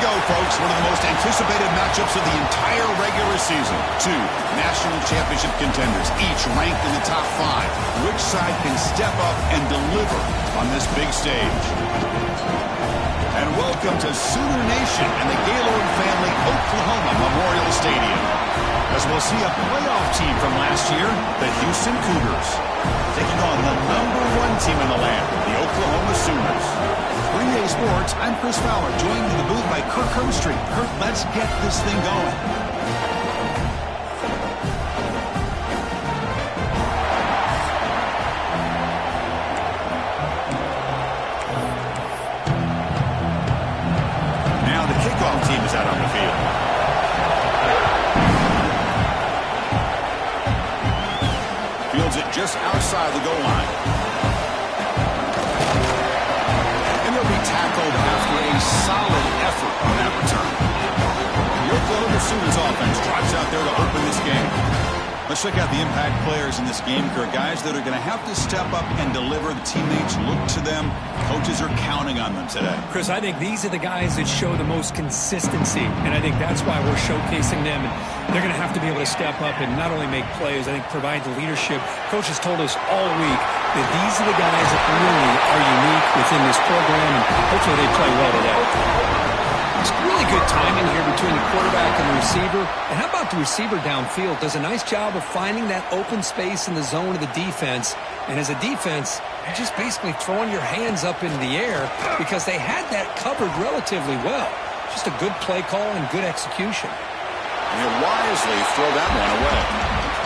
go, folks. One of the most anticipated matchups of the entire regular season. Two national championship contenders, each ranked in the top 5. Which side can step up and deliver on this big stage? And welcome to Sooner Nation and the Gaylord family Oklahoma Memorial Stadium, as we'll see a playoff team from last year, the Houston Cougars, taking on the #1 team in the land, the Oklahoma Sooners. For EA Sports, I'm Chris Fowler, joined in the booth by Kirk Hermstreet. Kirk, let's get this thing going. Now the kickoff team is out on the field. Fields it just outside the goal line. Tackled after a solid effort on that return. The Oklahoma Sooners offense drives out there to open this game. Let's check out the impact players in this game, Kirk. Guys that are going to have to step up and deliver. The teammates look to them. Coaches are counting on them today. Chris, I think these are the guys that show the most consistency, and I think that's why we're showcasing them. And they're going to have to be able to step up and not only make plays, I think provide the leadership. Coaches told us all week that these are the guys that really are unique within this program, and hopefully they play well today. It's really good timing here between the quarterback and the receiver. And how about the receiver downfield? Does a nice job of finding that open space in the zone of the defense. And as a defense, you're just basically throwing your hands up in the air because they had that covered relatively well. Just a good play call and good execution. And he'll wisely throw that one away.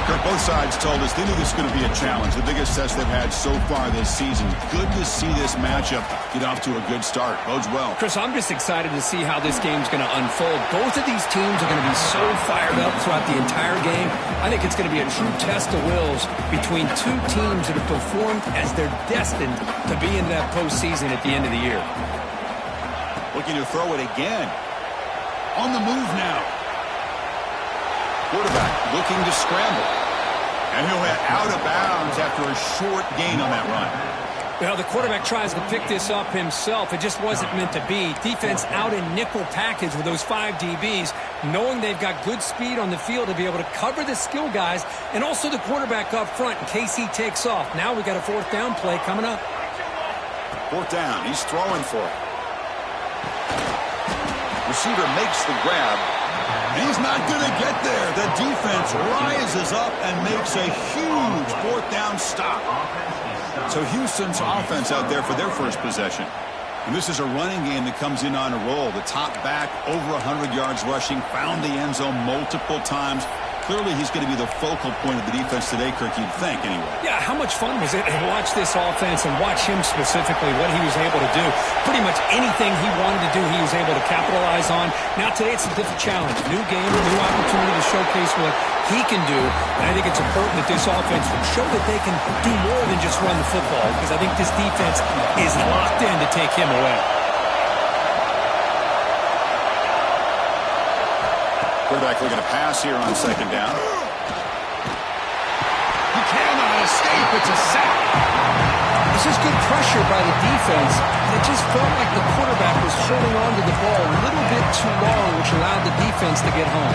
Kirk, both sides told us they knew this was going to be a challenge, the biggest test they've had so far this season. Good to see this matchup get off to a good start. Bodes well. Chris, I'm just excited to see how this game's going to unfold. Both of these teams are going to be so fired up throughout the entire game. I think it's going to be a true test of wills between two teams that have performed as they're destined to be in that postseason at the end of the year. Looking to throw it again. On the move now. Quarterback looking to scramble. And he'll head out of bounds after a short gain on that run. Well, the quarterback tries to pick this up himself. It just wasn't meant to be. Defense out in nickel package with those 5 DBs, knowing they've got good speed on the field to be able to cover the skill guys and also the quarterback up front in case he takes off. Now we got a 4th down play coming up. 4th down. He's throwing for it. Receiver makes the grab. And he's not going to get there. The defense rises up and makes a huge 4th down stop. So Houston's offense out there for their first possession. And this is a running game that comes in on a roll. The top back, over 100 yards rushing, found the end zone multiple times. Clearly, he's going to be the focal point of the defense today, Kirk, you'd think, anyway. Yeah, how much fun was it to watch this offense and watch him specifically, what he was able to do. Pretty much anything he wanted to do, he was able to capitalize on. Now, today, it's a different challenge. New game, new opportunity to showcase what he can do. And I think it's important that this offense will show that they can do more than just run the football, because I think this defense is locked in to take him away. Quarterback looking to pass here on 2nd down. He cannot escape. It's a sack. This is good pressure by the defense. It just felt like the quarterback was holding on to the ball a little bit too long, which allowed the defense to get home.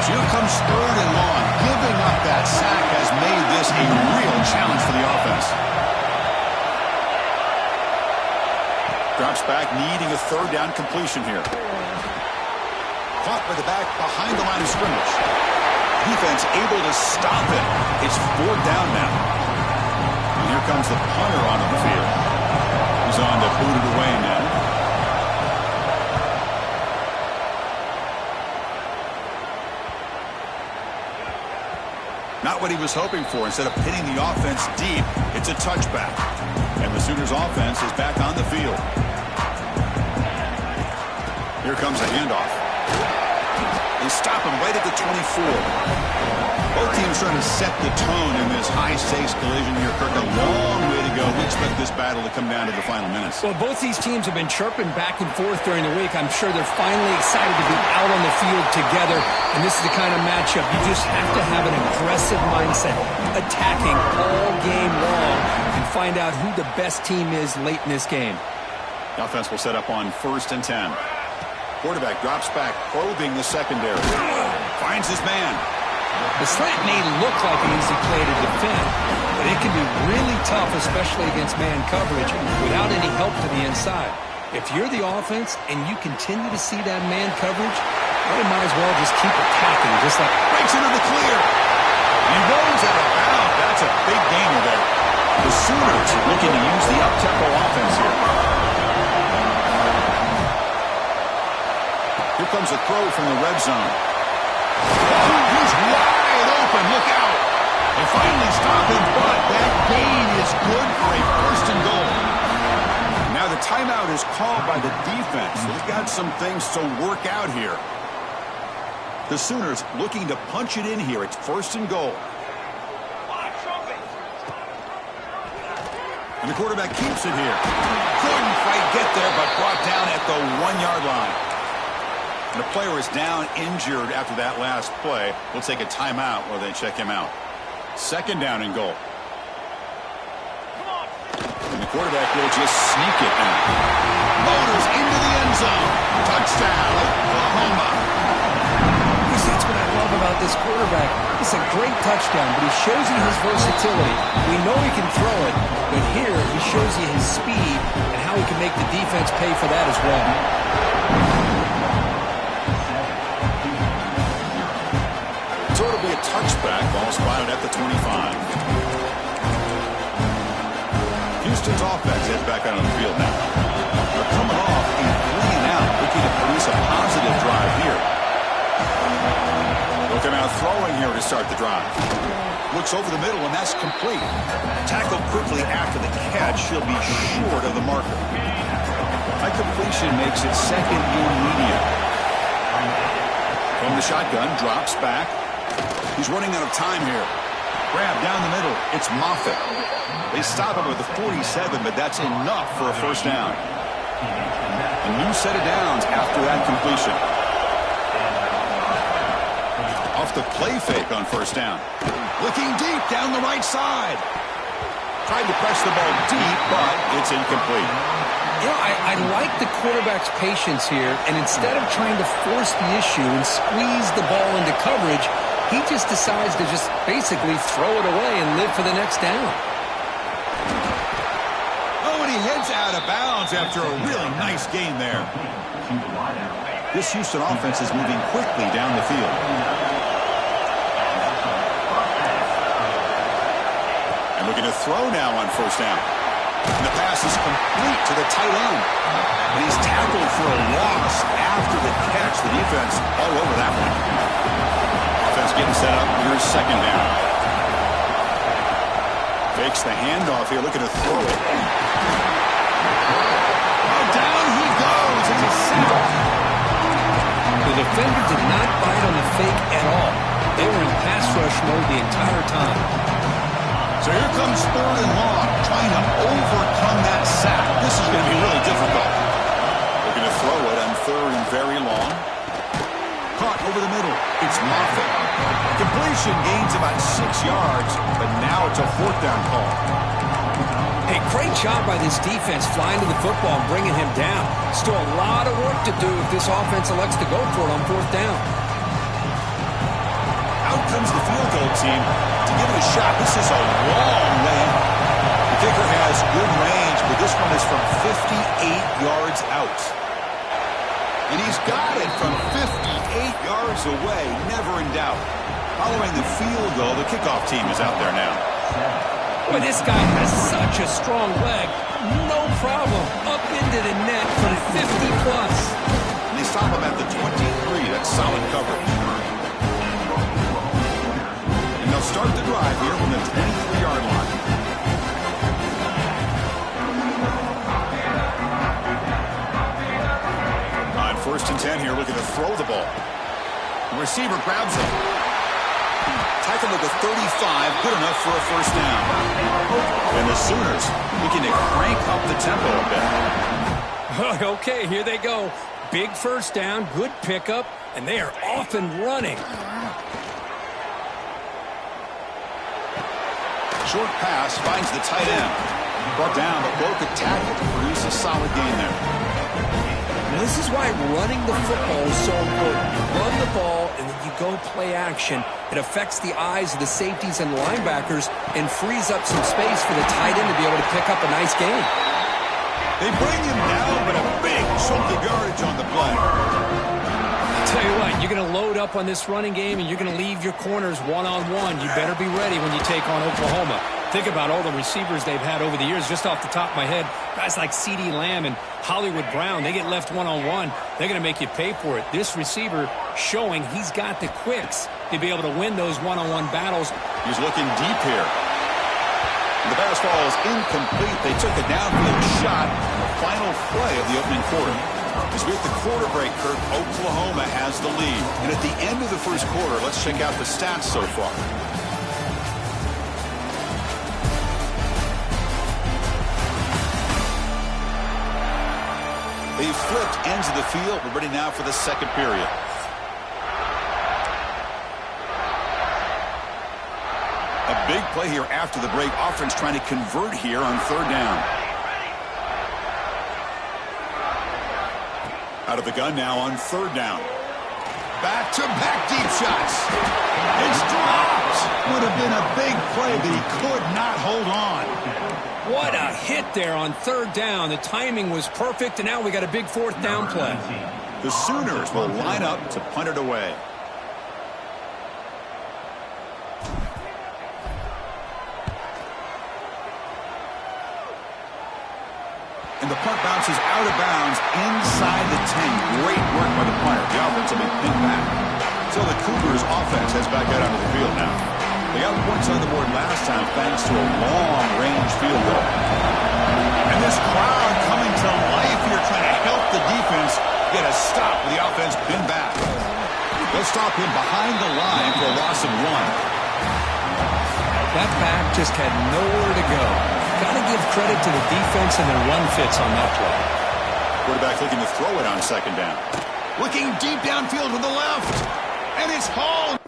Here comes 3rd and long. Giving up that sack has made this a real challenge for the offense. Drops back, needing a 3rd down completion here. Caught by the back behind the line of scrimmage. Defense able to stop it. It's 4th down now. And here comes the punter onto the field. He's on to boot it away now. Not what he was hoping for. Instead of hitting the offense deep, it's a touchback. And the Sooners offense is back on the field. Here comes a handoff. They stop him right at the 24. Both teams trying to set the tone in this high-stakes collision here. Kirk, a long way to go. We expect this battle to come down to the final minutes. Well, both these teams have been chirping back and forth during the week. I'm sure they're finally excited to be out on the field together. And this is the kind of matchup you just have to have an aggressive mindset, attacking all game long, and find out who the best team is late in this game. The offense will set up on 1st and 10. Quarterback drops back, probing the secondary. Finds his man. The slant may look like an easy play to defend, but it can be really tough, especially against man coverage, without any help to the inside. If you're the offense and you continue to see that man coverage, well, you might as well just keep attacking, just like breaks into the clear. He rolls out of bounds. That's a big gainer there. The Sooners looking to use the up-tempo offense here. Here comes a throw from the red zone. Oh, he's wide open. Look out. They finally stop him, but that gain is good for a first and goal. Now the timeout is called by the defense. They've got some things to work out here. The Sooners looking to punch it in here. It's first and goal. And the quarterback keeps it here. Couldn't quite get there, but brought down at the 1-yard line. And the player is down injured after that last play. We'll take a timeout while they check him out. Second down and goal. And the quarterback will just sneak it now. Motors into the end zone. Touchdown, Oklahoma. That's what I love about this quarterback. It's a great touchdown, but he shows you his versatility. We know he can throw it, but here he shows you his speed and how he can make the defense pay for that as well. So it'll be a touchback. Ball spotted at the 25. Houston's offense heads back out on the field now. They're coming off a 3-and-out, looking to produce a positive drive here. Looking out throwing here to start the drive. Looks over the middle, and that's complete. Tackled quickly after the catch. She'll be short of the marker. That completion makes it second and medium. From the shotgun, drops back. He's running out of time here. Grab down the middle. It's Moffitt. They stop him at the 47, but that's enough for a first down. A new set of downs after that completion. Off the play fake on first down. Looking deep down the right side. Tried to press the ball deep, but it's incomplete. You know, I like the quarterback's patience here, and instead of trying to force the issue and squeeze the ball into coverage, he just decides to just basically throw it away and live for the next down. Oh, and he heads out of bounds after a really nice gain there. This Houston offense is moving quickly down the field. And looking to throw now on first down. And the pass is complete to the tight end. And he's tackled for a loss after the catch. The defense all over that one. Offense getting set up. Here's second down. Fakes the handoff here, looking to throw it. Oh, down he goes. It's a sack. The defender did not bite on the fake at all. They were in pass rush mode the entire time. So here comes 3rd and long, trying to overcome that sack. This is going to be really difficult. Looking to throw it on 3rd and very long. Caught over the middle. It's Moffitt. Completion gains about 6 yards, but now it's a 4th down call. Hey, great job by this defense flying to the football and bringing him down. Still a lot of work to do if this offense elects to go for it on 4th down. Out comes the field goal team to give it a shot. This is a long way out. The kicker has good range, but this one is from 58 yards out. And he's got it from 58 yards away, never in doubt. Following the field goal, the kickoff team is out there now. Boy, this guy has such a strong leg. No problem. Up into the net for 50-plus. And they stop him at the 23. That's solid coverage. And they'll start the drive here from the 23-yard line. On 1st and 10 here, looking to throw the ball. The receiver grabs it. Tackled at the 35, good enough for a first down. And the Sooners looking to crank up the tempo a bit. Okay, here they go. Big first down, good pickup, and they are off and running. Short pass finds the tight end. Brought down, but broke a tackle to produce a solid gain there. Well, this is why running the football is so important. You run the ball, and then you go play action. It affects the eyes of the safeties and linebackers and frees up some space for the tight end to be able to pick up a nice gain. They bring him down, but a big chunk of yardage on the play. I'll tell you what, you're going to load up on this running game, and you're going to leave your corners one-on-one. You better be ready when you take on Oklahoma. Think about all the receivers they've had over the years. Just off the top of my head, guys like CeeDee Lamb and Hollywood Brown, they get left one-on-one. They're going to make you pay for it. This receiver showing he's got the quicks to be able to win those one-on-one battles. He's looking deep here. The pass ball is incomplete. They took a downfield shot on the final play of the opening quarter. As we hit the quarter break, Kirk, Oklahoma has the lead. And at the end of the first quarter, let's check out the stats so far. They've flipped ends of the field. We're ready now for the second period. A big play here after the break. Offense trying to convert here on third down. Out of the gun now on third down. Back-to-back deep shots. It's dropped. Would have been a big play, but he could not hold on. What a hit there on third down. The timing was perfect, and now we got a big fourth down play. The Sooners will line up to punt it away. And the punt bounces out of bounds inside the 10. Great work by the punter. The offense will be pinned back. So the Cougars offense heads back out onto the field now. They got points on the board last time thanks to a long-range field goal. And this crowd coming to life here trying to help the defense get a stop with the offense pinned back. They'll stop him behind the line for a loss of 1. That back just had nowhere to go. Got to give credit to the defense and their run fits on that play. Quarterback looking to throw it on second down. Looking deep downfield to the left. And it's hauled.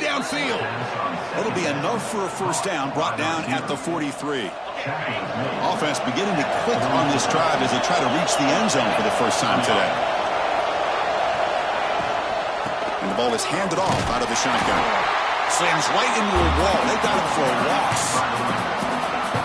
Downfield. It'll be enough for a first down, brought down at the 43. Offense beginning to click on this drive as they try to reach the end zone for the first time today. And the ball is handed off out of the shotgun. Slams right into a wall. They got it for a loss.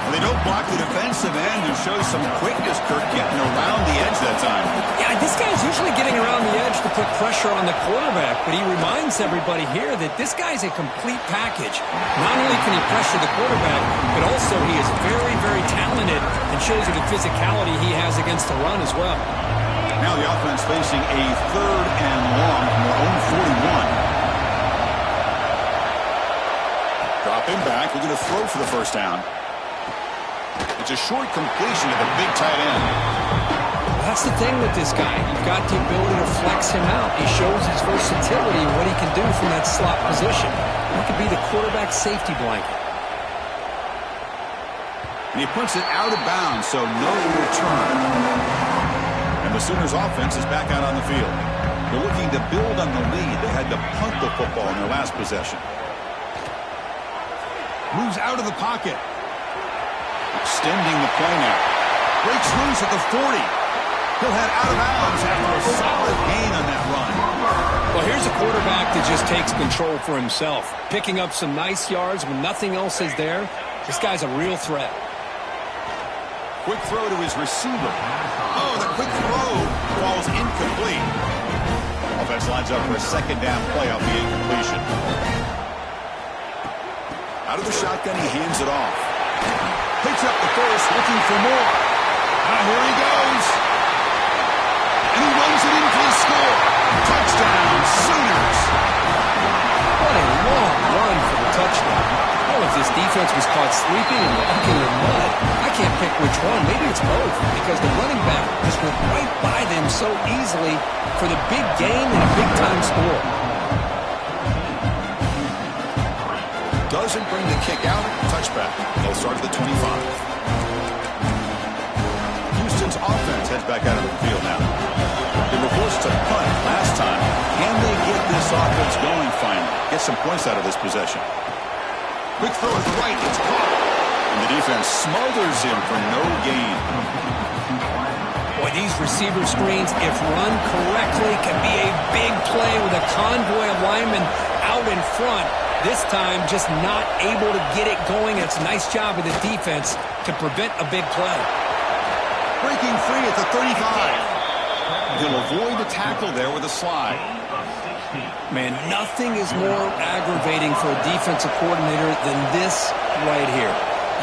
And they don't block the defensive end, who shows some quickness, Kirk, getting around the edge that time. Yeah, this guy's usually getting around the edge to put pressure on the quarterback, but he reminds everybody here that this guy's a complete package. Not only can he pressure the quarterback, but also he is very, very talented and shows you the physicality he has against the run as well. Now the offense facing a third and long from their own 41. Drop him back. We're going to throw for the first down. It's a short completion to the big tight end. That's the thing with this guy. You've got the ability to flex him out. He shows his versatility and what he can do from that slot position. He could be the quarterback safety blanket. And he puts it out of bounds, so no return. And the Sooners offense is back out on the field. They're looking to build on the lead. They had to punt the football in their last possession. Moves out of the pocket. Extending the play now. Breaks loose at the 40. He'll head out of bounds after a solid gain on that run. Well, here's a quarterback that just takes control for himself. Picking up some nice yards when nothing else is there. This guy's a real threat. Quick throw to his receiver. Oh, the quick throw falls incomplete. Offense lines up for a second down play off the incompletion. Out of the shotgun, he hands it off. He Picks up the first, looking for more. Here he goes. And he runs it in for the score. Touchdown, Sooners. What a long run for the touchdown. I don't know if this defense was caught sleeping and walking in mud. I can't pick which one. Maybe it's both, because the running back just went right by them so easily for the big gain and a big-time score. Doesn't bring the kick out. Touchback. They'll start at the 25. Houston's offense heads back out of the field now. They were forced to punt last time. Can they get this offense going finally? Get some points out of this possession. Quick throw at the right. It's caught. And the defense smothers him for no gain. Boy, these receiver screens, if run correctly, can be a big play with a convoy of linemen out in front. This time, just not able to get it going. It's a nice job of the defense to prevent a big play. Breaking free at the 35. He'll avoid the tackle there with a slide. Man, nothing is more aggravating for a defensive coordinator than this right here.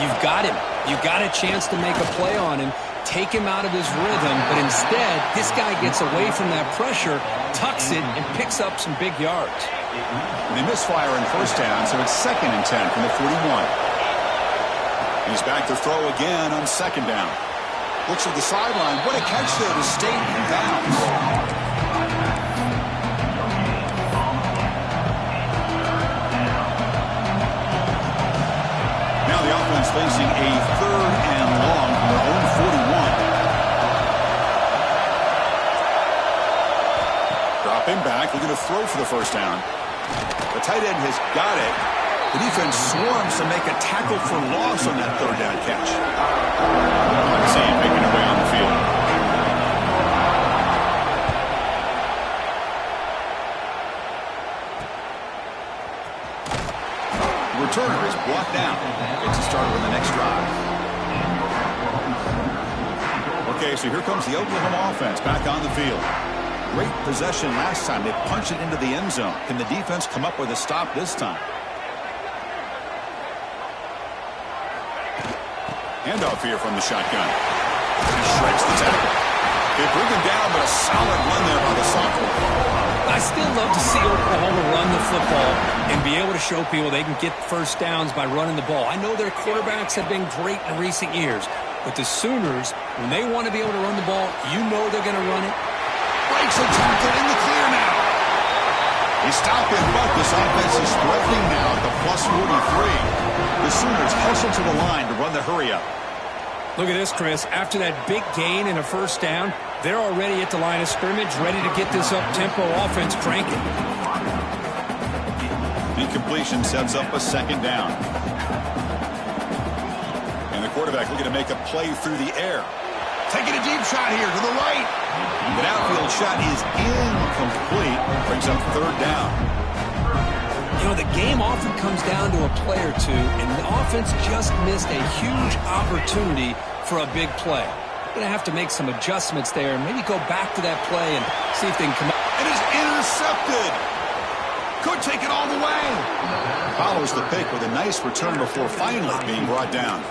You've got him. You've got a chance to make a play on him, take him out of his rhythm, but instead, this guy gets away from that pressure, tucks it, and picks up some big yards. They misfire in first down, so it's 2nd and 10 from the 41. He's back to throw again on 2nd down. Looks at the sideline. What a catch there to stay in bounds. Now the offense facing a 3rd and long from their own 41. Dropping back, looking to throw for the first down. The tight end has got it. The defense swarms to make a tackle for loss on that 3rd down catch. See him making her way on the field. The returner is blocked down. Gets a start on the next drive. Okay, so here comes the Oklahoma offense back on the field. Great possession last time. They punch it into the end zone. Can the defense come up with a stop this time? Handoff here from the shotgun. He shreds the tackle. They bring him down, but a solid run there by the sophomore. I still love to see Oklahoma run the football and be able to show people they can get first downs by running the ball. I know their quarterbacks have been great in recent years, but the Sooners, when they want to be able to run the ball, you know they're going to run it. Breaks a tackle in the clear now. They stop him, but this offense is threatening now at the plus 43. The Sooners hustle to the line to run the hurry up. Look at this, Chris. After that big gain and a first down, they're already at the line of scrimmage, ready to get this up-tempo offense cranking. Incompletion sets up a 2nd down. And the quarterback looking to make a play through the air. Taking a deep shot here to the right. The outfield shot is incomplete. Brings up 3rd down. You know, the game often comes down to a play or two, and the offense just missed a huge opportunity for a big play. Going to have to make some adjustments there and maybe go back to that play and see if they can come up. It is intercepted. Could take it all the way. Follows the pick with a nice return before finally being brought down.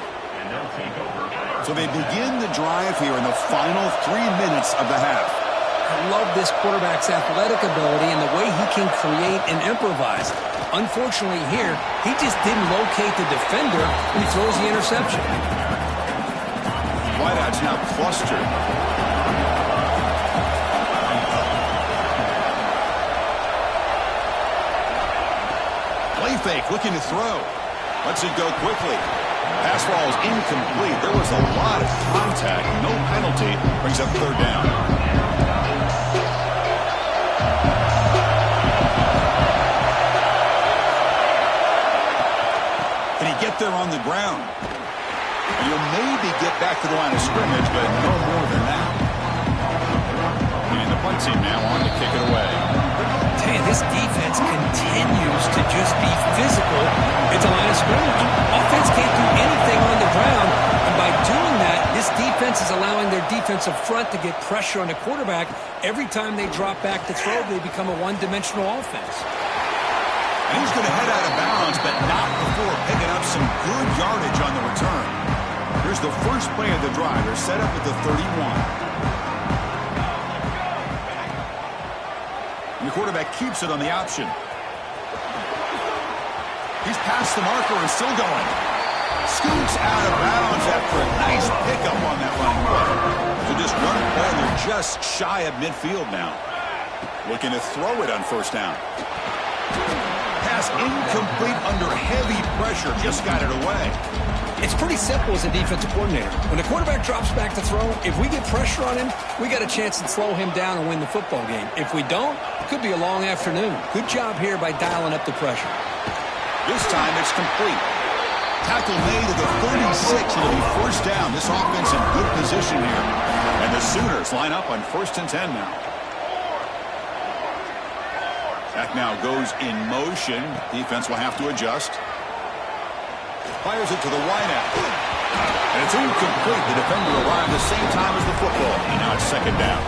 So they begin the drive here in the final 3 minutes of the half. I love this quarterback's athletic ability and the way he can create and improvise. Unfortunately here, he just didn't locate the defender when he throws the interception. Wideouts now clustered. Play fake, looking to throw. Lets it go quickly. Pass ball is incomplete. There was a lot of contact. No penalty. Brings up 3rd down. Can he get there on the ground? And you'll maybe get back to the line of scrimmage, but no more than that. And the punt team now on to kick it away. Tell you, this defense continues to just be physical at the line of scrimmage. Offense can't do anything on the ground, and by doing that, this defense is allowing their defensive front to get pressure on the quarterback. Every time they drop back to throw, they become a one-dimensional offense. And he's going to head out of bounds, but not before picking up some good yardage on the return. Here's the first play of the drive. They're set up at the 31. And the quarterback keeps it on the option. He's past the marker and still going. Scoots out of bounds after a nice pickup on that running play. So just run it play, and they're just shy of midfield now. Looking to throw it on first down. Pass incomplete under heavy pressure. Just got it away. It's pretty simple as a defensive coordinator. When the quarterback drops back to throw, if we get pressure on him, we got a chance to slow him down and win the football game. If we don't, it could be a long afternoon. Good job here by dialing up the pressure. This time it's complete. Tackle made at the 36. It'll be first down. This offense in good position here. And the Sooners line up on 1st and 10 now. Back now goes in motion. Defense will have to adjust. Fires it to the wideout. And it's incomplete. The defender arrived at the same time as the football. And now it's second down.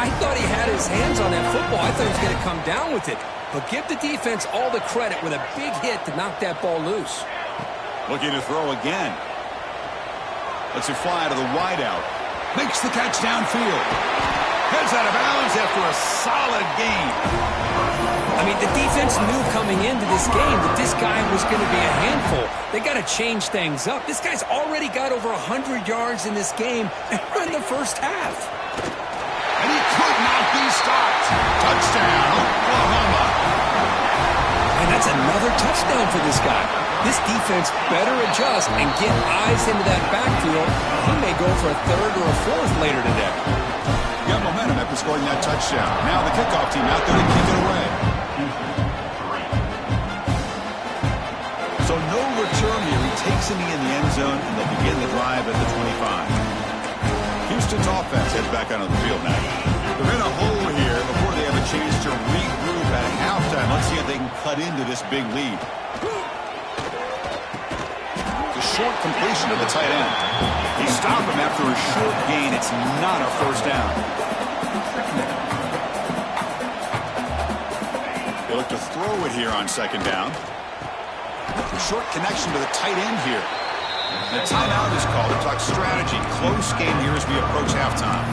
I thought he had his hands on that football. I thought he was going to come down with it. But give the defense all the credit with a big hit to knock that ball loose. Looking to throw again. Lets it fly to the wideout. Makes the catch downfield. Heads out of bounds after a solid gain. I mean, the defense knew coming into this game that this guy was going to be a handful. They got to change things up. This guy's already got over 100 yards in this game in the first half. And he could not be stopped. Touchdown, Oklahoma. And that's another touchdown for this guy. This defense better adjust and get eyes into that backfield. He may go for a third or a fourth later today. Got momentum after scoring that touchdown. Now the kickoff team out there to kick it away. So no return here. He takes it in the end zone, and they'll begin the drive at the 25. Houston's offense heads back onto the field now. They're in a hole here before they have a chance to regroup at halftime. Let's see if they can cut into this big lead. The short completion to the tight end. He stopped him after a short gain. It's not a first down. They look to throw it here on second down. A short connection to the tight end here. And a timeout is called to talk strategy. Close game here as we approach halftime.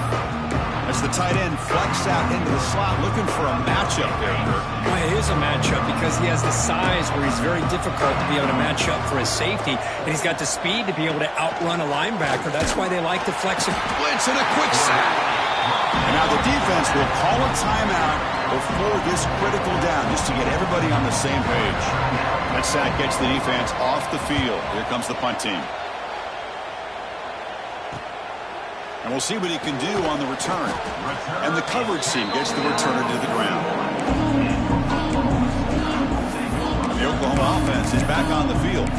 As the tight end flexed out into the slot, looking for a matchup there, Kirk. Well, it is a matchup because he has the size where he's very difficult to be able to match up for his safety, and he's got the speed to be able to outrun a linebacker. That's why they like to flex him. Blitz and a quick sack. And now the defense will call a timeout before this critical down, just to get everybody on the same page. That sack gets the defense off the field. Here comes the punt team. And we'll see what he can do on the return. And the coverage team gets the returner to the ground. The Oklahoma offense is back on the field.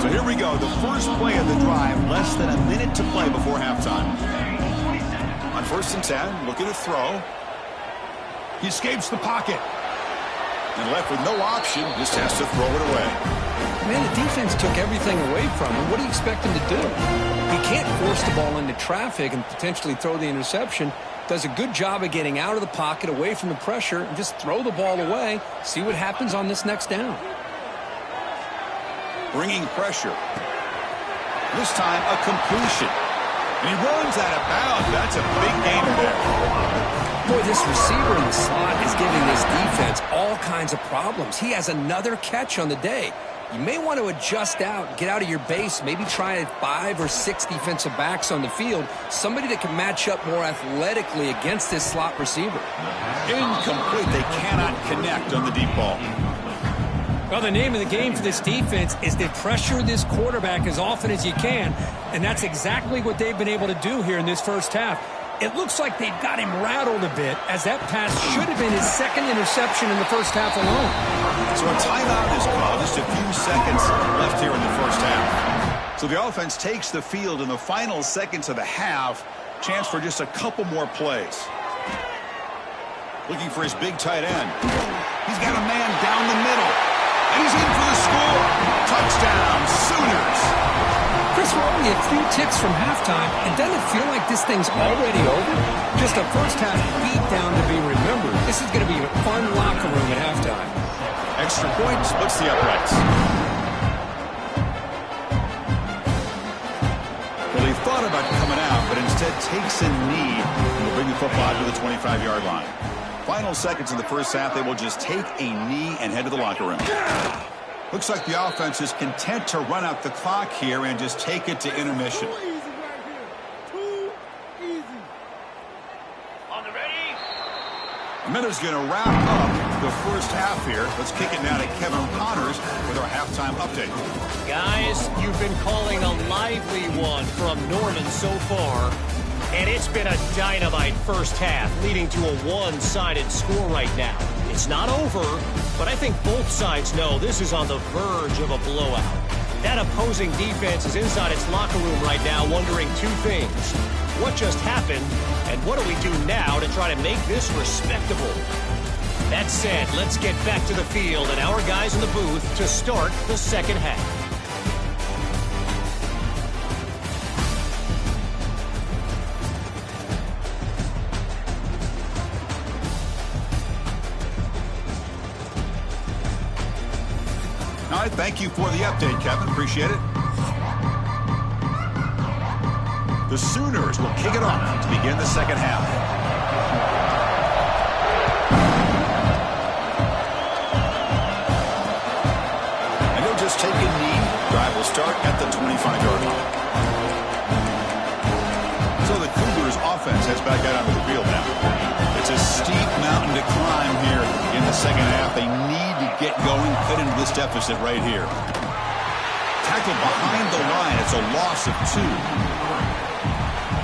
So here we go. The first play of the drive. Less than a minute to play before halftime. On 1st and 10, looking to throw. He escapes the pocket. And left with no option, just has to throw it away. Man, the defense took everything away from him. What do you expect him to do? He can't force the ball into traffic and potentially throw the interception. Does a good job of getting out of the pocket, away from the pressure, and just throw the ball away. See what happens on this next down. Bringing pressure. This time, a completion. And he runs out of bounds. That's a big gainer there. Boy, this receiver in the slot is giving this defense all kinds of problems. He has another catch on the day. You may want to adjust out, get out of your base, maybe try 5 or 6 defensive backs on the field, somebody that can match up more athletically against this slot receiver. Incomplete. They cannot connect on the deep ball. Well, the name of the game for this defense is to pressure this quarterback as often as you can, and that's exactly what they've been able to do here in this first half. It looks like they've got him rattled a bit, as that pass should have been his second interception in the first half alone. So a timeout is called. Just a few seconds left here in the first half. So the offense takes the field in the final seconds of the half. Chance for just a couple more plays. Looking for his big tight end. He's got a man down the middle. And he's in for the score. Touchdown, Sooners. Chris, we're only a few ticks from halftime, and doesn't it feel like this thing's already over? Just a first half beat down to be remembered. This is going to be a fun locker room at halftime. extra point, splits the uprights. Well, he thought about coming out, but instead takes a knee and will bring the football to the 25-yard line. Final seconds in the first half, they will just take a knee and head to the locker room. Looks like the offense is content to run out the clock here and just take it to intermission. A minute's going to wrap up the first half here. Let's kick it now to Kevin Connors with our halftime update. Guys, you've been calling a lively one from Norman so far. And it's been a dynamite first half, leading to a one-sided score right now. It's not over, but I think both sides know this is on the verge of a blowout. That opposing defense is inside its locker room right now wondering two things. What just happened, and what do we do now to try to make this respectable? That said, let's get back to the field and our guys in the booth to start the second half. All right, thank you for the update, Kevin. Appreciate it. The Sooners will kick it off to begin the second half. And he'll just take a knee. Drive will start at the 25-yard line. So the Cougars offense heads back out onto the field now. It's a steep mountain to climb here in the second half. They need to get going, cut into this deficit right here. Tackle behind the line. It's a loss of 2.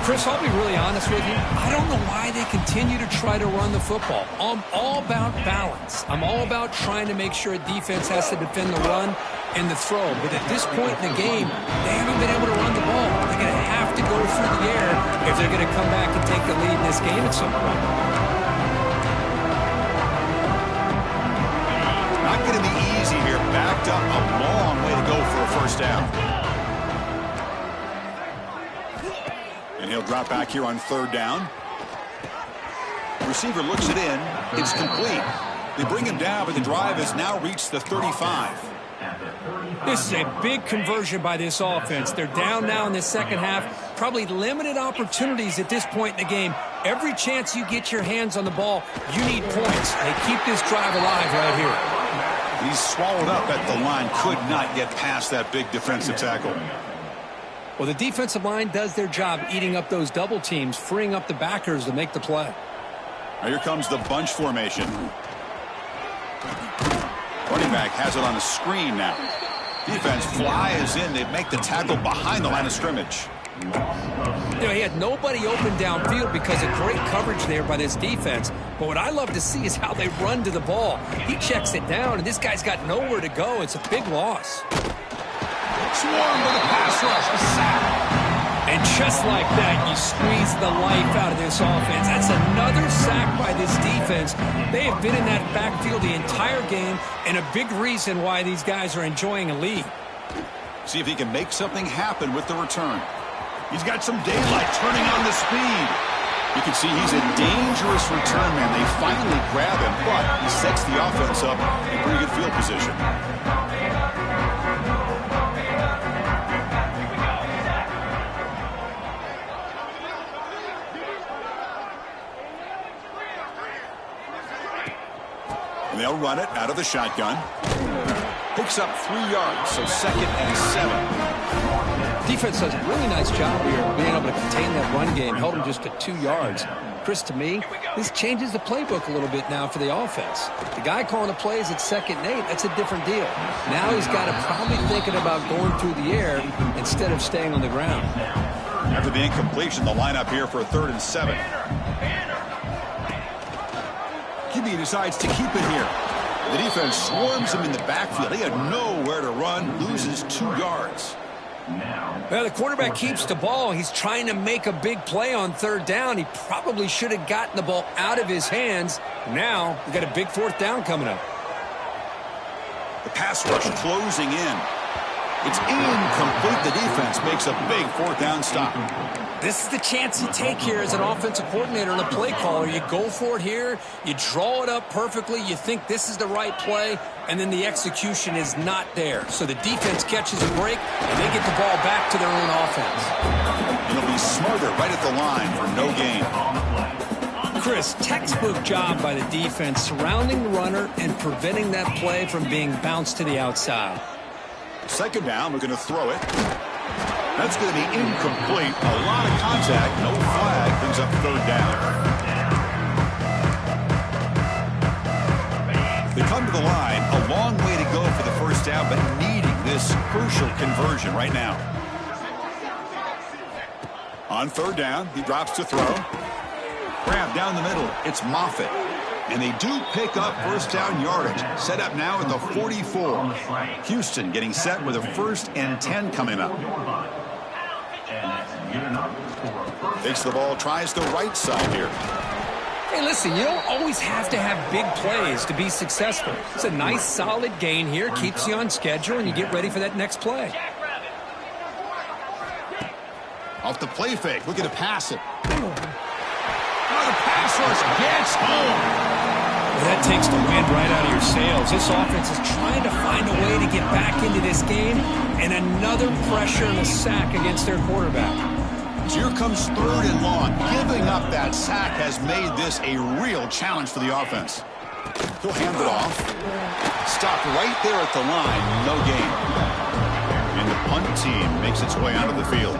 Chris, I'll be really honest with you. I don't know why they continue to try to run the football. I'm all about balance. I'm all about trying to make sure a defense has to defend the run and the throw. But at this point in the game, they haven't been able to run the ball. They're going to have to go through the air if they're going to come back and take the lead in this game at some point. Not going to be easy here. Backed up a long way to go for a first down. And he'll drop back here on third down. Receiver looks it in. It's complete. They bring him down, but the drive has now reached the 35. This is a big conversion by this offense. They're down now in the second half. Probably limited opportunities at this point in the game. Every chance you get your hands on the ball, you need points. They keep this drive alive right here. He's swallowed up at the line. Could not get past that big defensive tackle. Well, the defensive line does their job eating up those double teams, freeing up the backers to make the play. Now here comes the bunch formation. Running back has it on a screen now. Defense flies in. They make the tackle behind the line of scrimmage. You know, he had nobody open downfield because of great coverage there by this defense. But what I love to see is how they run to the ball. He checks it down, and this guy's got nowhere to go. It's a big loss. Swarm with a pass rush, a sack. And just like that, you squeeze the life out of this offense. That's another sack by this defense. They have been in that backfield the entire game, and a big reason why these guys are enjoying a lead. See if he can make something happen with the return. He's got some daylight turning on the speed. You can see he's a dangerous return man. They finally grab him, but he sets the offense up in pretty good field position. And they'll run it out of the shotgun. Picks up 3 yards, so 2nd and 7. Defense does a really nice job here of being able to contain that run game, held them just to 2 yards. Chris, to me, this changes the playbook a little bit now for the offense. The guy calling the plays at 2nd and 8, that's a different deal. Now he's got to probably thinking about going through the air instead of staying on the ground. After the incompletion, the lineup here for a 3rd and 7. QB decides to keep it here. The defense swarms him in the backfield. He had nowhere to run, loses 2 yards. Well, the quarterback keeps the ball. He's trying to make a big play on 3rd down. He probably should have gotten the ball out of his hands. Now, we've got a big 4th down coming up. The pass rush closing in. It's incomplete. The defense makes a big fourth down stop. This is the chance you take here as an offensive coordinator and a play caller. You go for it here. You draw it up perfectly. You think this is the right play, and then the execution is not there. So the defense catches a break, and they get the ball back to their own offense. It'll be smarter right at the line for no gain. Chris, textbook job by the defense surrounding the runner and preventing that play from being bounced to the outside. Second down, we're going to throw it. That's going to be incomplete. A lot of contact. No flag. Brings up third down. They come to the line. A long way to go for the first down, but needing this crucial conversion right now. On third down, he drops to throw. Grab down the middle. It's Moffitt. And they do pick up first down yardage. Set up now at the 44. Houston getting set with a 1st and 10 coming up. Takes the ball, tries the right side here. Hey, listen, you don't always have to have big plays to be successful. It's a nice, solid gain here. Keeps you on schedule, and you get ready for that next play. Off the play fake, looking to pass it. The pass rush gets home. Well, that takes the wind right out of your sails. This offense is trying to find a way to get back into this game, and another pressure and a sack against their quarterback. So here comes 3rd and long. Giving up that sack has made this a real challenge for the offense. He'll hand it off. Stopped right there at the line. No gain. And the punt team makes its way onto the field.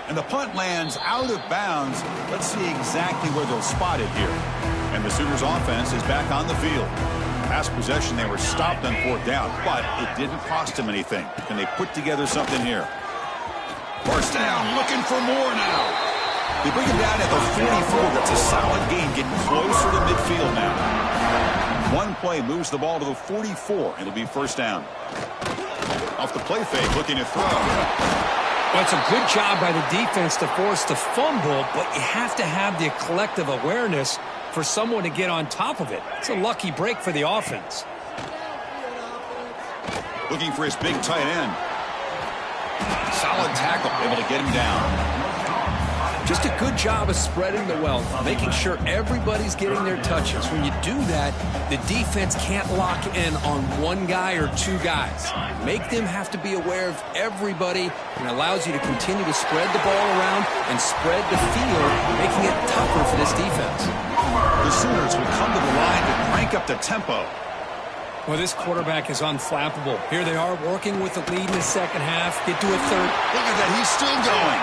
And the punt lands out of bounds. Let's see exactly where they'll spot it here. And the Sooners offense is back on the field. Last possession, they were stopped on 4th down, but it didn't cost them anything. Can they put together something here? First down, looking for more now. They bring him down at the 44. That's a solid gain, getting closer to midfield now. One play moves the ball to the 44. It'll be first down. Off the play fake, looking to throw. Well, it's a good job by the defense to force the fumble, but you have to have the collective awareness for someone to get on top of it. It's a lucky break for the offense. Looking for his big tight end. Solid tackle, able to get him down. Just a good job of spreading the wealth, making sure everybody's getting their touches. When you do that, the defense can't lock in on one guy or two guys. Make them have to be aware of everybody, and allows you to continue to spread the ball around and spread the field, making it tougher for this defense. The Sooners will come to the line to crank up the tempo. Well, this quarterback is unflappable. Here they are working with the lead in the second half. Get to a third. Look at that, he's still going.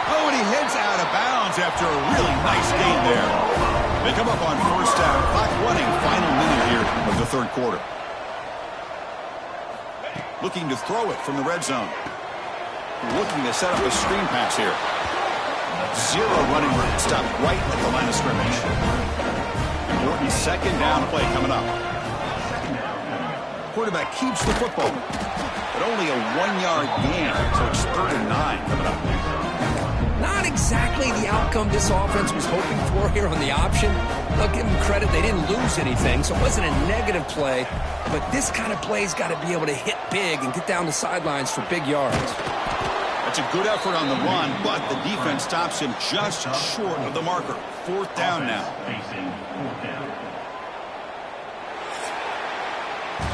Oh, and he heads out of bounds after a really nice gain there. They come up on first down. Clock running, final minute here of the third quarter. Looking to throw it from the red zone. Looking to set up a screen pass here. Zero running room. Stopped right at the line of scrimmage. Important second down play coming up. Quarterback keeps the football, but only a 1-yard gain, so it's 3rd and 9 coming up. Not exactly the outcome this offense was hoping for here on the option. I'll give them credit, they didn't lose anything, so it wasn't a negative play, but this kind of play's got to be able to hit big and get down the sidelines for big yards. That's a good effort on the run, but the defense stops him just short of the marker. 4th down now.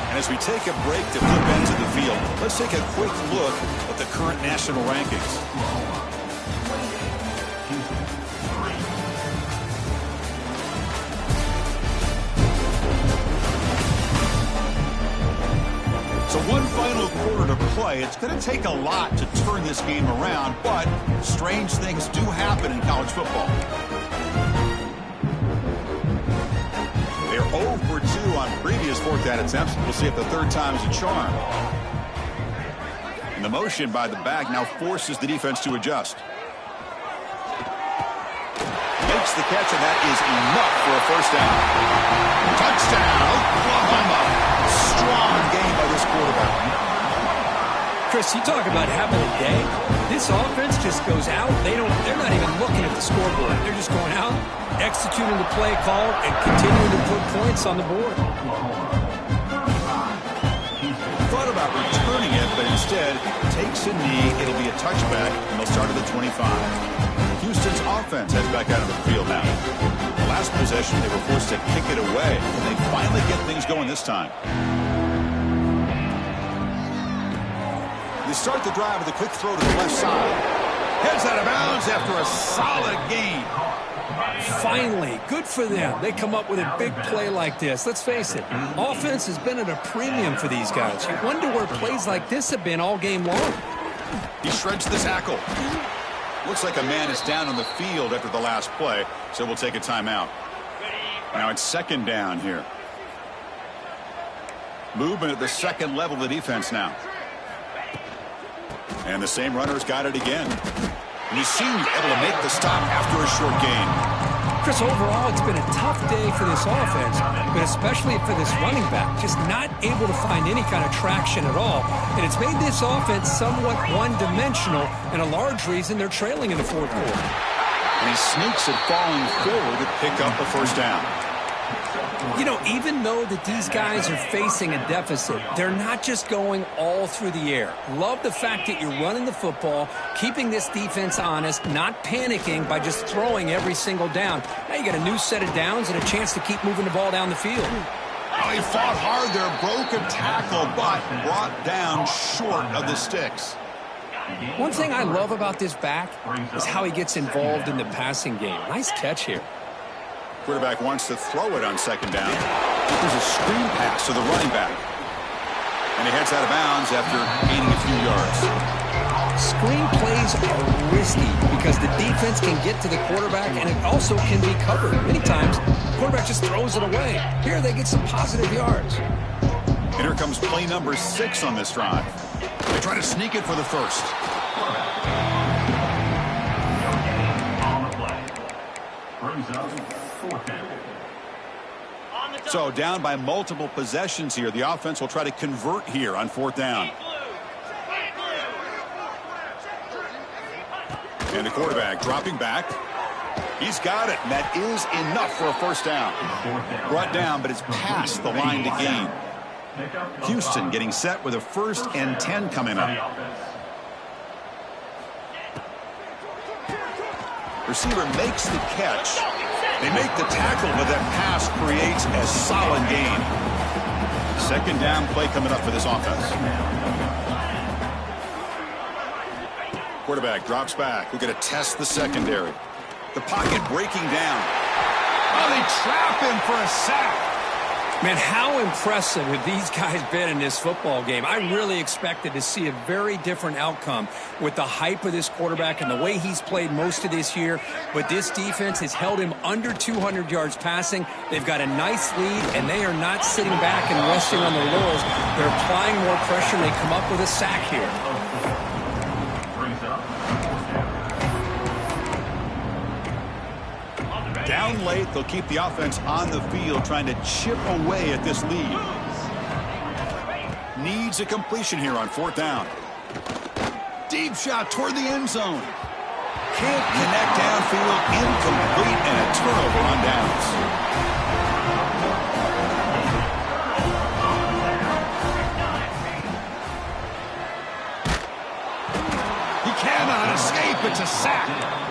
And as we take a break to flip ends of the field, let's take a quick look at the current national rankings. So one final quarter to play. It's going to take a lot to turn this game around, but strange things do happen in college football. They're 0 for 2 on previous 4th down attempts. We'll see if the third time is a charm. And the motion by the back now forces the defense to adjust. Makes the catch, and that is enough for a first down. Touchdown, Oklahoma. Strong game by this quarterback. Chris, you talk about having a day. This offense just goes out. They're not even looking at the scoreboard. They're just going out, executing the play call, and continuing to put points on the board. Thought about returning it, but instead takes a knee. It'll be a touchback, and they'll start at the 25. Houston's offense heads back out of the field now. Last possession, they were forced to kick it away, and they finally get things going this time. They start the drive with a quick throw to the left side. Heads out of bounds after a solid gain. Finally, good for them. They come up with a big play like this. Let's face it, offense has been at a premium for these guys. You wonder where plays like this have been all game long. He shreds the tackle. Looks like a man is down on the field after the last play, so we'll take a timeout. Now it's second down here. Movement at the second level of the defense now. And the same runner's got it again. And he's seen able to make the stop after a short gain. Chris, overall, it's been a tough day for this offense, but especially for this running back, just not able to find any kind of traction at all. And it's made this offense somewhat one-dimensional, and a large reason they're trailing in the fourth quarter. And he sneaks it falling forward to pick up the first down. You know, even though that these guys are facing a deficit, they're not just going all through the air. Love the fact that you're running the football, keeping this defense honest, not panicking by just throwing every single down. Now you got a new set of downs and a chance to keep moving the ball down the field. Oh, he fought hard there, broke a tackle, but brought down short of the sticks. One thing I love about this back is how he gets involved in the passing game. Nice catch here. Quarterback wants to throw it on second down. There's a screen pass to the running back. And he heads out of bounds after gaining a few yards. Screen plays are risky because the defense can get to the quarterback and it also can be covered. Many times, the quarterback just throws it away. Here they get some positive yards. And here comes play number 6 on this drive. They try to sneak it for the first. So down by multiple possessions here. The offense will try to convert here on fourth down. And the quarterback dropping back. He's got it, and that is enough for a first down. Brought down, but it's past the line to gain. Houston getting set with a 1st and 10 coming up. Receiver makes the catch. They make the tackle, but that pass creates a solid gain. Second down play coming up for this offense. Quarterback drops back. We're going to test the secondary. The pocket breaking down. Oh, they trap him for a sack. Man, how impressive have these guys been in this football game? I really expected to see a very different outcome with the hype of this quarterback and the way he's played most of this year. But this defense has held him under 200 yards passing. They've got a nice lead, and they are not sitting back and resting on their laurels. They're applying more pressure, and they come up with a sack here. Down late, they'll keep the offense on the field, trying to chip away at this lead. Needs a completion here on fourth down. Deep shot toward the end zone. Can't connect downfield, incomplete, and a turnover on downs. He cannot escape. It's a sack.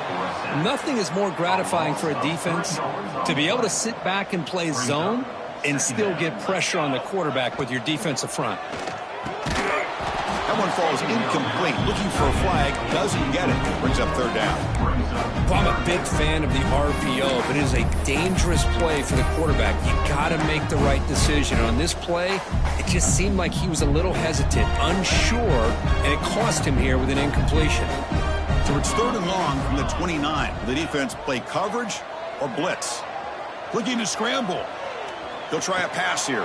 Nothing is more gratifying for a defense to be able to sit back and play zone and still get pressure on the quarterback with your defensive front. That one falls incomplete. Looking for a flag, doesn't get it. Brings up third down. Well, I'm a big fan of the RPO, but it is a dangerous play for the quarterback. You got to make the right decision. On this play, it just seemed like he was a little hesitant, unsure, and it cost him here with an incompletion. So it's third and long from the 29. The defense play coverage or blitz. Looking to scramble. They'll try a pass here.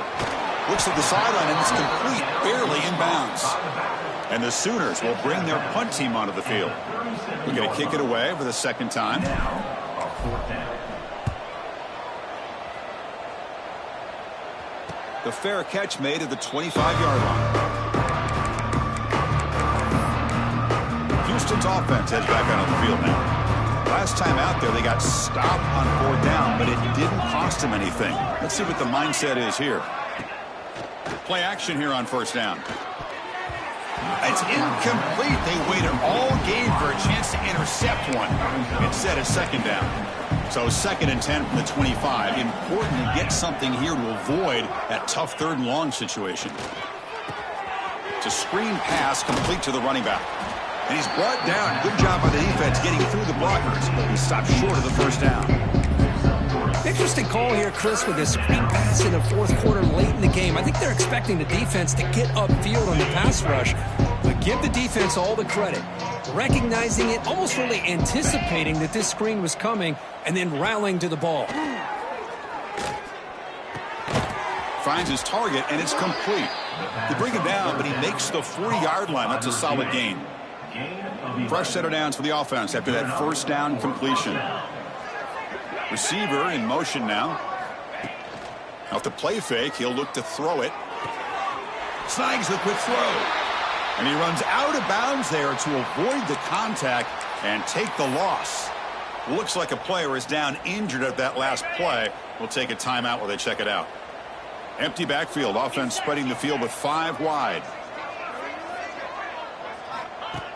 Looks at the sideline, and it's complete, barely inbounds. And the Sooners will bring their punt team onto the field. We're going to kick it away for the second time. The fair catch made at the 25-yard line. Houston's offense heads back out on the field now. Last time out there, they got stopped on 4th down, but it didn't cost them anything. Let's see what the mindset is here. Play action here on 1st down. It's incomplete. They waited all game for a chance to intercept one. Instead of 2nd down. So 2nd and 10 from the 25. Important to get something here to avoid that tough 3rd and long situation. It's a screen pass complete to the running back. And he's brought down. Good job by the defense getting through the blockers. He stopped short of the 1st down. Interesting call here, Chris, with this screen pass in the 4th quarter late in the game. I think they're expecting the defense to get upfield on the pass rush. But give the defense all the credit. Recognizing it, almost really anticipating that this screen was coming, and then rallying to the ball. Finds his target, and it's complete. They bring him down, but he makes the 40-yard line. That's a solid gain. Fresh set of downs for the offense after that 1st down completion. Receiver in motion now. Off the play fake, he'll look to throw it. Snags the quick throw. And he runs out of bounds there to avoid the contact and take the loss. Looks like a player is down injured at that last play. We'll take a timeout while they check it out. Empty backfield. Offense spreading the field with 5 wide.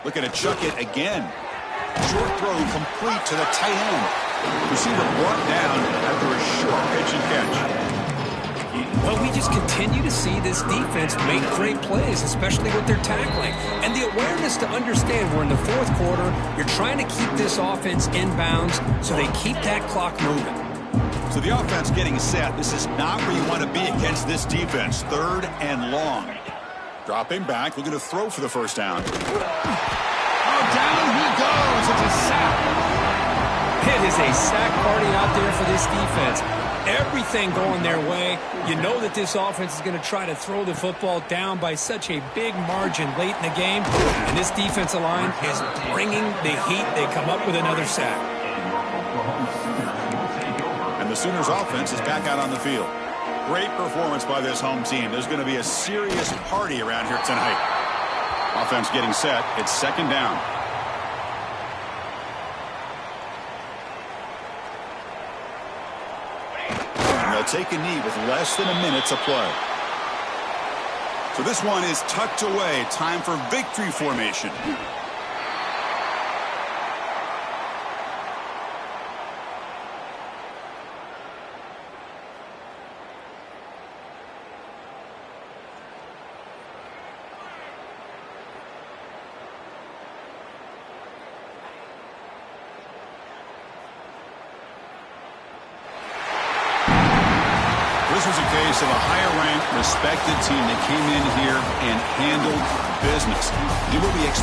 Looking to chuck it again. Short throw complete to the tight end. Receiver brought down after a short pitch and catch. Well, we just continue to see this defense make great plays, especially with their tackling. And the awareness to understand we're in the 4th quarter, you're trying to keep this offense in bounds so they keep that clock moving. So the offense getting set. This is not where you want to be against this defense. 3rd and long. Dropping back, looking to throw for the 1st down. Oh, down he goes. It's a sack. It is a sack party out there for this defense. Everything going their way. You know that this offense is going to try to throw the football down by such a big margin late in the game. And this defensive line is bringing the heat. They come up with another sack. And the Sooners offense is back out on the field. Great performance by this home team. There's going to be a serious party around here tonight. Offense getting set. It's 2nd down. And they'll take a knee with less than a minute to play. So this one is tucked away. Time for victory formation. This was a case of a higher-ranked, respected team that came in here and handled business. Did what we expected.